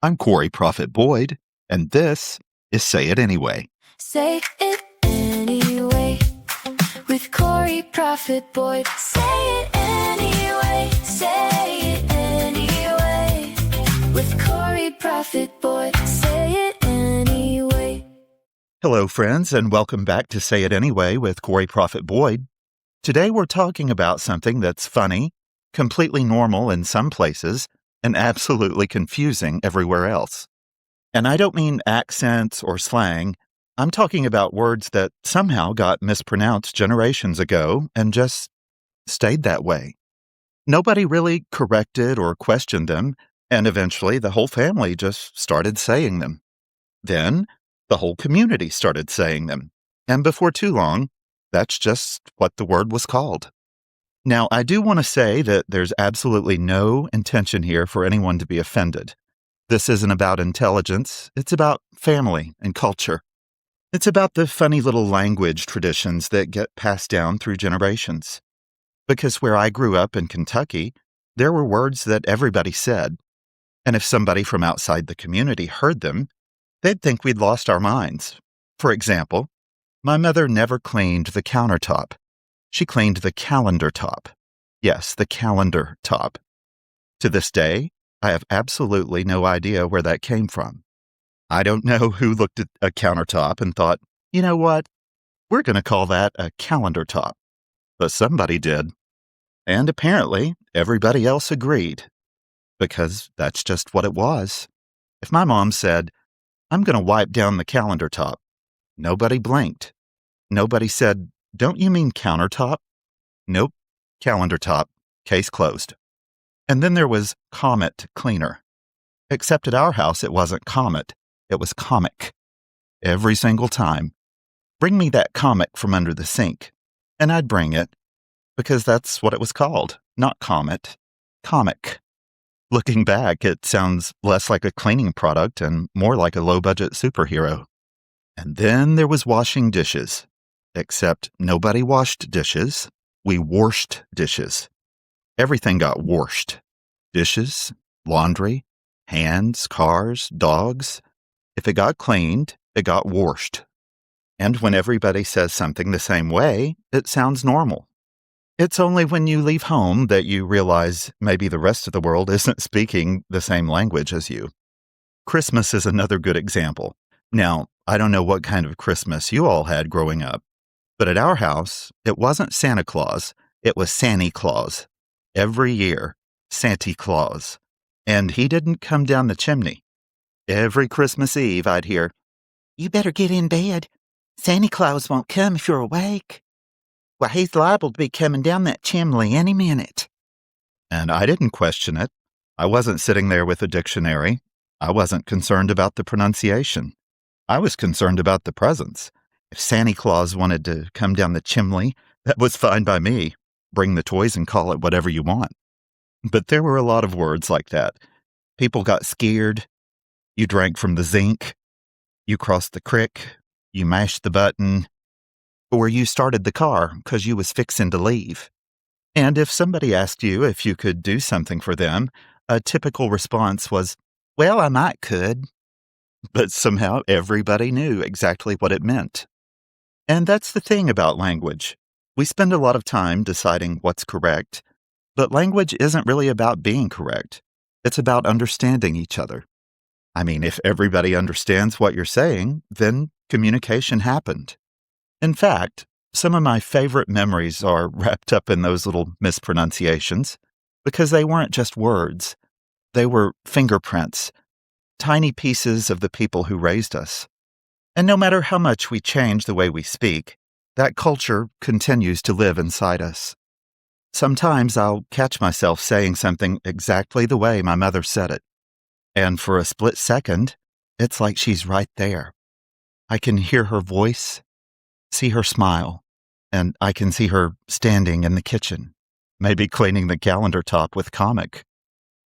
I'm Corey Proffitt-Boyd, and this is Say It Anyway. Say it anyway with Corey Proffitt-Boyd. Say it anyway. Say it anyway with Corey Proffitt-Boyd. Say it anyway. Hello, friends, and welcome back to Say It Anyway with Corey Proffitt-Boyd. Today we're talking about something that's funny, completely normal in some places, and absolutely confusing everywhere else. And I don't mean accents or slang. I'm talking about words that somehow got mispronounced generations ago and just stayed that way. Nobody really corrected or questioned them, and eventually the whole family just started saying them. Then the whole community started saying them, and before too long, that's just what the word was called. Now, I do want to say that there's absolutely no intention here for anyone to be offended. This isn't about intelligence, it's about family and culture. It's about the funny little language traditions that get passed down through generations. Because where I grew up in Kentucky, there were words that everybody said, and if somebody from outside the community heard them, they'd think we'd lost our minds. For example, my mother never cleaned the countertop. She cleaned the calendar top. Yes, the calendar top. To this day, I have absolutely no idea where that came from. I don't know who looked at a countertop and thought, you know what, we're going to call that a calendar top. But somebody did. And apparently, everybody else agreed. Because that's just what it was. If my mom said, I'm going to wipe down the calendar top, nobody blinked. Nobody said, don't you mean countertop? Nope, calendar top, case closed. And then there was Comet Cleaner. Except at our house it wasn't Comet, it was comic. Every single time. Bring me that comic from under the sink. And I'd bring it, because that's what it was called, not comet, comic. Looking back, it sounds less like a cleaning product and more like a low-budget superhero. And then there was washing dishes. Except nobody washed dishes. We warshed dishes. Everything got warshed. Dishes, laundry, hands, cars, dogs. If it got cleaned, it got warshed. And when everybody says something the same way, it sounds normal. It's only when you leave home that you realize maybe the rest of the world isn't speaking the same language as you. Christmas is another good example. Now, I don't know what kind of Christmas you all had growing up. But at our house, it wasn't Santa Claus, it was Santy Claws. Every year, Santy Claws. And he didn't come down the chimney. Every Christmas Eve, I'd hear, you better get in bed. Santy Claus won't come if you're awake. Why, he's liable to be coming down that chimney any minute. And I didn't question it. I wasn't sitting there with a dictionary. I wasn't concerned about the pronunciation. I was concerned about the presents. If Santy Claus wanted to come down the chimney, that was fine by me. Bring the toys and call it whatever you want. But there were a lot of words like that. People got scared. You drank from the zinc. You crossed the crick. You mashed the button. Or you started the car because you was fixing to leave. And if somebody asked you if you could do something for them, a typical response was, well, I might could. But somehow everybody knew exactly what it meant. And that's the thing about language. We spend a lot of time deciding what's correct, but language isn't really about being correct. It's about understanding each other. I mean, if everybody understands what you're saying, then communication happened. In fact, some of my favorite memories are wrapped up in those little mispronunciations, because they weren't just words. They were fingerprints, tiny pieces of the people who raised us. And no matter how much we change the way we speak, that culture continues to live inside us. Sometimes I'll catch myself saying something exactly the way my mother said it. And for a split second, it's like she's right there. I can hear her voice, see her smile, and I can see her standing in the kitchen, maybe cleaning the calendar top with comic,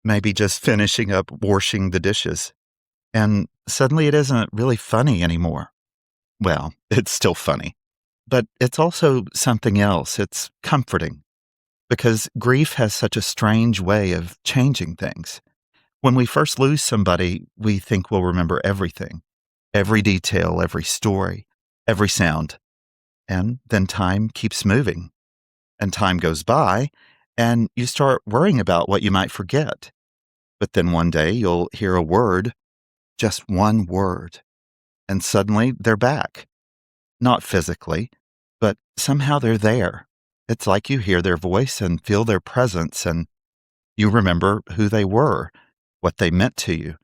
maybe just finishing up washing the dishes. And suddenly it isn't really funny anymore. Well, it's still funny. But it's also something else. It's comforting. Because grief has such a strange way of changing things. When we first lose somebody, we think we'll remember everything, every detail, every story, every sound. And then time keeps moving. And time goes by, and you start worrying about what you might forget. But then one day you'll hear a word, just one word, and suddenly they're back. Not physically, but somehow they're there. It's like you hear their voice and feel their presence, and you remember who they were, what they meant to you.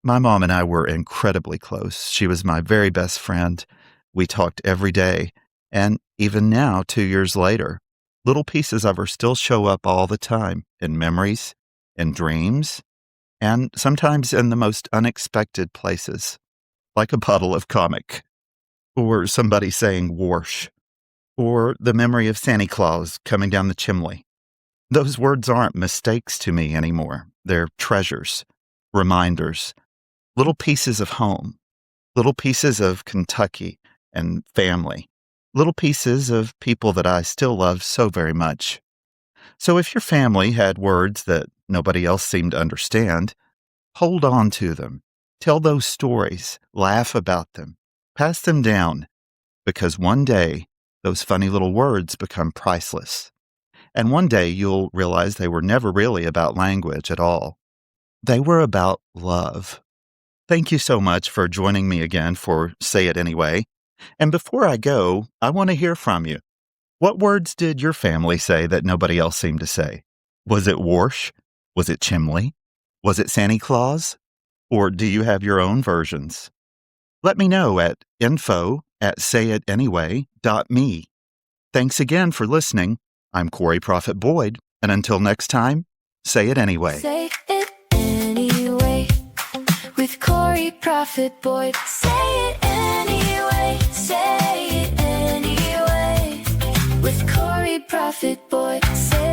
My mom and I were incredibly close. She was my very best friend. We talked every day, and even now, 2 years later, little pieces of her still show up all the time in memories, in dreams, and sometimes in the most unexpected places, like a bottle of comic, or somebody saying warsh, or the memory of Santy Claws coming down the chimney. Those words aren't mistakes to me anymore. They're treasures, reminders, little pieces of home, little pieces of Kentucky and family, little pieces of people that I still love so very much. So if your family had words that nobody else seemed to understand, hold on to them. Tell those stories, laugh about them, pass them down, because one day those funny little words become priceless. And one day you'll realize they were never really about language at all. They were about love. Thank you so much for joining me again for Say It Anyway. And before I go, I want to hear from you. What words did your family say that nobody else seemed to say? Was it warsh? Was it chimney? Was it Santy Claus? Or do you have your own versions? Let me know at info@sayitanyway.me. Thanks again for listening. I'm Corey Proffitt-Boyd, and until next time, say it anyway. Say it anyway with Corey Proffitt-Boyd. Say it anyway. Say it anyway with Corey Proffitt-Boyd. Say